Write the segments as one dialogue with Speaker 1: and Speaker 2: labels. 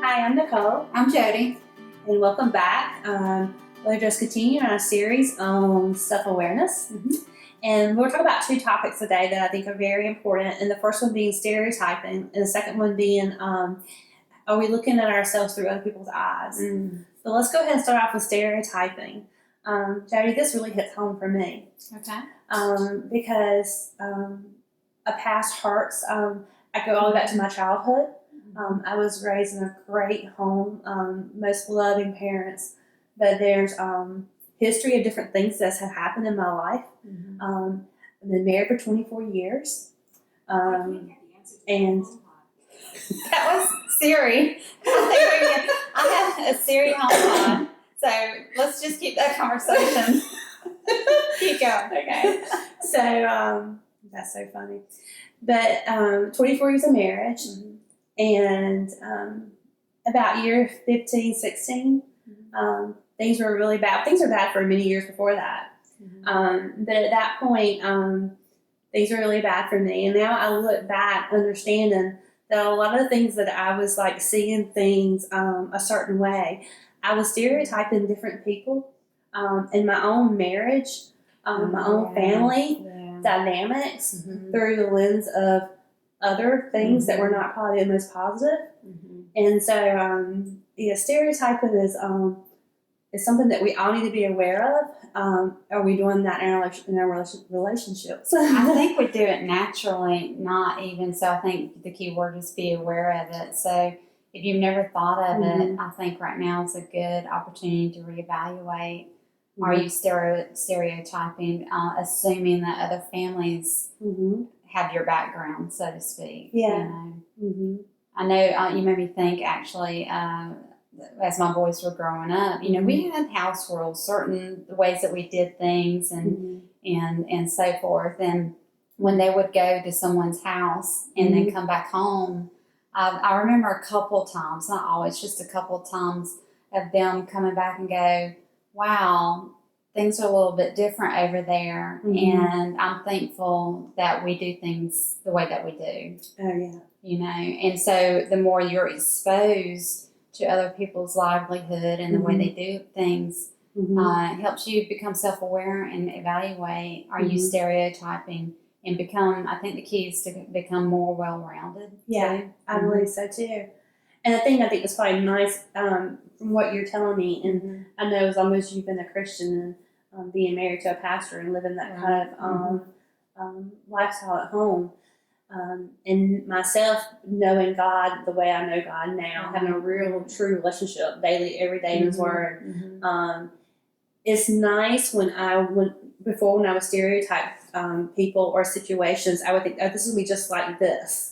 Speaker 1: Hi, I'm Nichole.
Speaker 2: I'm Jodi.
Speaker 1: And welcome back. We're just continuing our series on self-awareness. And we're talking about two topics today that I think are very important. And the first one being stereotyping, and the second one being, are we looking at ourselves through other people's eyes? So let's go ahead and start off with stereotyping. Jodi, this really hits home for me.
Speaker 2: Okay.
Speaker 1: Because a past hurts. I go all the way back to my childhood. I was raised in a great home, most loving parents, but there's history of different things that have happened in my life. I've been married for 24 years, and
Speaker 2: That was Siri. I have a Siri HomePod, so let's just keep that conversation. Keep going.
Speaker 1: okay. So that's so funny. But 24 years of marriage, and about year 15, 16, things were really bad. Things were bad for many years before that. But at that point, things were really bad for me. And now I look back understanding that a lot of the things that I was like seeing things a certain way, I was stereotyping different people in my own marriage, my own family dynamics through the lens of other things that were not probably the most positive. And so, stereotyping is something that we all need to be aware of. Are we doing that in our relationships?
Speaker 2: I think we do it naturally, not even. So I think the key word is be aware of it. So if you've never thought of it, I think right now is a good opportunity to reevaluate. Are you stereotyping, assuming that other families have your background, so to speak?
Speaker 1: Yeah.
Speaker 2: You know? I know you made me think, actually, as my boys were growing up, we had house rules, certain ways that we did things and so forth. And when they would go to someone's house and then come back home, I remember a couple times, not always, just a couple times of them coming back and go, wow, things are a little bit different over there. And I'm thankful that we do things the way that we do.
Speaker 1: Oh, yeah.
Speaker 2: And so the more you're exposed to other people's livelihood and the way they do things, it helps you become self-aware and evaluate, are you stereotyping, and I think the key is to become more well-rounded.
Speaker 1: Yeah, too. I believe so too. And the thing I think is probably nice from what you're telling me, and I know as long as you've been a Christian and being married to a pastor and living that kind of lifestyle at home, and myself knowing God the way I know God now, having a real, true relationship daily, every day in His Word. It's nice when before when I was stereotyped people or situations, I would think, oh, this will be just like this.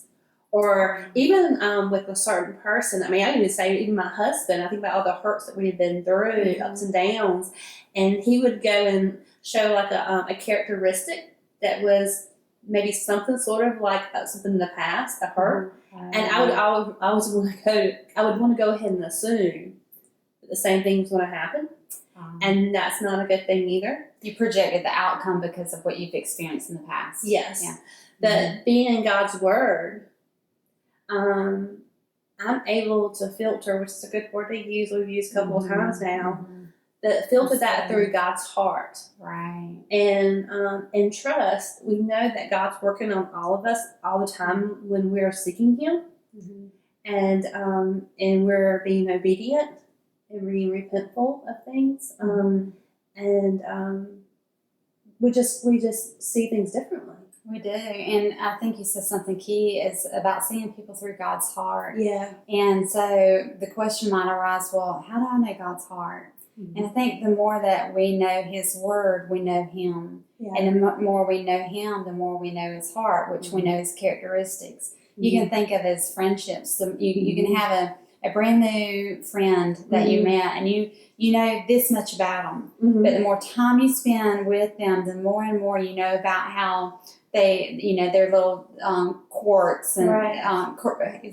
Speaker 1: Or even with a certain person, I mean, I even say, even my husband, I think about all the hurts that we had been through, ups and downs, and he would go and show like a characteristic that was maybe something sort of like something in the past, a hurt, and I would want to go ahead and assume that the same thing was going to happen, and that's not a good thing either.
Speaker 2: You projected the outcome because of what you've experienced in the past.
Speaker 1: Yes,
Speaker 2: yeah.
Speaker 1: But being in God's Word, I'm able to filter, which is a good word to use. We've used a couple of times now. That filter that through God's heart,
Speaker 2: right?
Speaker 1: And trust. We know that God's working on all of us all the time when we're seeking Him, and we're being obedient and being repentful of things, and we just see things differently.
Speaker 2: We do, and I think you said something key is about seeing people through God's heart.
Speaker 1: Yeah.
Speaker 2: And so the question might arise, well, how do I know God's heart? And I think the more that we know His Word, we know Him. Yeah. And the more we know Him, the more we know His heart, which we know His characteristics. You can think of as friendships. So you can have a brand new friend that you met, and you know this much about them. But the more time you spend with them, the more and more you know about how they, their little quirks and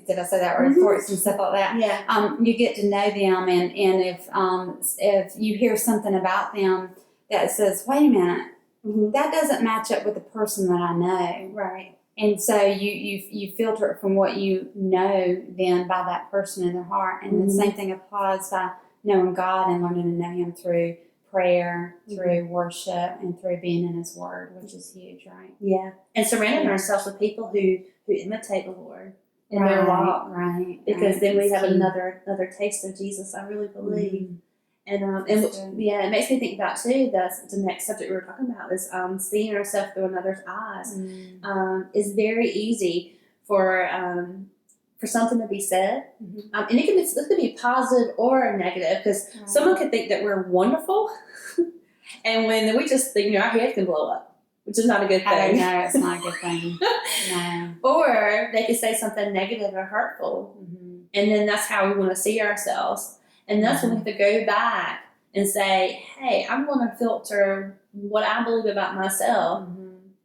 Speaker 2: did I say that right? Quirks and stuff like that.
Speaker 1: Yeah.
Speaker 2: You get to know them, and if you hear something about them that says, wait a minute, that doesn't match up with the person that I know.
Speaker 1: Right.
Speaker 2: And so you filter it from what you know then by that person in their heart. And the same thing applies by knowing God and learning to know Him through prayer, through worship, and through being in His Word, which is huge, right?
Speaker 1: Yeah. And surrounding ourselves with people who imitate the Lord in their walk.
Speaker 2: Right.
Speaker 1: Because then we
Speaker 2: It's
Speaker 1: have
Speaker 2: key.
Speaker 1: another taste of Jesus, I really believe. And
Speaker 2: That's good.
Speaker 1: it makes me think about too, that's the next subject we were talking about is seeing ourselves through another's eyes. Is very easy for something to be said, and this could be positive or negative, because someone could think that we're wonderful, and when we just think, our head can blow up, which is not a good thing.
Speaker 2: I know, it's not a good thing. No.
Speaker 1: Or they could say something negative or hurtful, and then that's how we want to see ourselves. And that's when we have to go back and say, hey, I'm going to filter what I believe about myself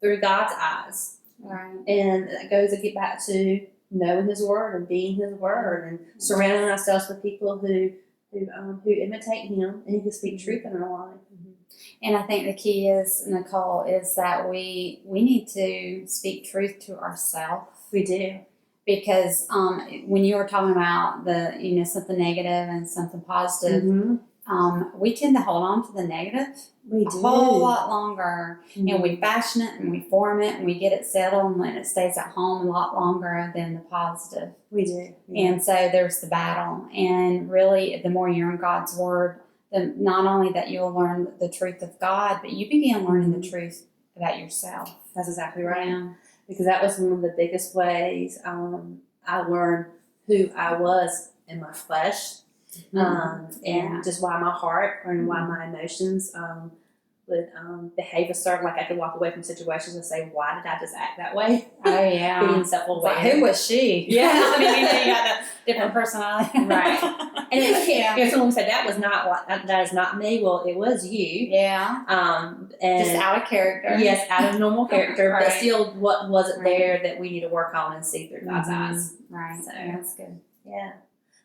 Speaker 1: through God's eyes.
Speaker 2: Right.
Speaker 1: And that goes to get back to knowing His Word and being His Word and surrounding ourselves with people who imitate Him and who can speak truth in our life.
Speaker 2: And I think the key is, Nichole, is that we need to speak truth to ourselves.
Speaker 1: We do.
Speaker 2: Because when you were talking about something negative and something positive, we tend to hold on to the negative
Speaker 1: We
Speaker 2: a
Speaker 1: do.
Speaker 2: whole lot longer, and we fashion it and we form it and we get it settled, and it stays at home a lot longer than the positive.
Speaker 1: We do. Yeah.
Speaker 2: And so there's the battle. And really, the more you're in God's Word, then not only that you'll learn the truth of God, but you begin learning the truth about yourself.
Speaker 1: That's exactly right.
Speaker 2: Yeah.
Speaker 1: Because that was one of the biggest ways I learned who I was in my flesh, and just why my heart and why my emotions would behave a certain, like I could walk away from situations and say, why did I just act that way?
Speaker 2: Oh, yeah.
Speaker 1: Being self-aware.
Speaker 2: Like, who was she?
Speaker 1: Yeah.
Speaker 2: I mean, you got a different personality.
Speaker 1: Right. And if someone said that is not me, well, it was you.
Speaker 2: Yeah.
Speaker 1: And
Speaker 2: just out of character.
Speaker 1: Yes, out of normal character,
Speaker 2: Right.
Speaker 1: but still what wasn't there that we need to work on and see through God's eyes.
Speaker 2: Right.
Speaker 1: So,
Speaker 2: that's good.
Speaker 1: Yeah.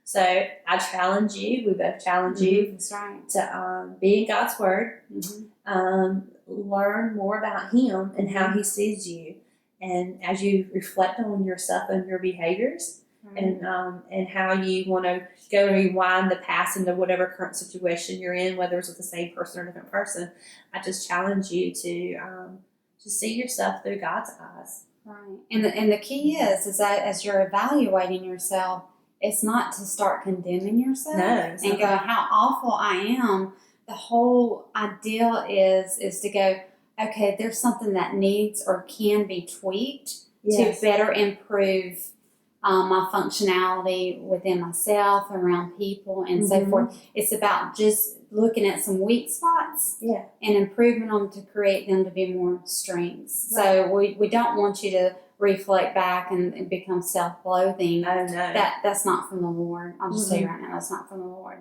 Speaker 1: So I challenge you, we both challenge you
Speaker 2: That's right.
Speaker 1: to be in God's Word, learn more about Him and how He sees you. And as you reflect on yourself and your behaviors, and how you want to go and rewind the past into whatever current situation you're in, whether it's with the same person or a different person, I just challenge you to see yourself through God's eyes.
Speaker 2: Right. And the key is that as you're evaluating yourself, it's not to start condemning yourself and go, how awful I am. The whole ideal is to go, okay, there's something that needs or can be tweaked to better improve my functionality within myself, around people, and so forth. It's about just looking at some weak spots and improving them to create them to be more strengths. Right. So we don't want you to reflect back and become self-loathing.
Speaker 1: Oh, no.
Speaker 2: That's not from the Lord. I'll just say right now, that's not from the Lord.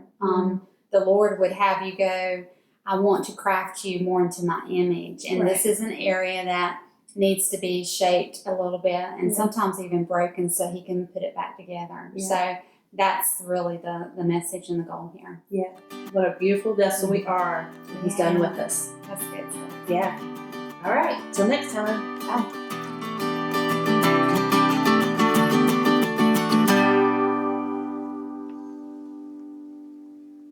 Speaker 2: The Lord would have you go, I want to craft you more into my image. And this is an area that needs to be shaped a little bit and sometimes even broken so He can put it back together. So that's really the message and the goal here.
Speaker 1: Yeah. What a beautiful vessel we are. He's done with us.
Speaker 2: That's good stuff.
Speaker 1: Yeah. All right. Till next time.
Speaker 2: Bye.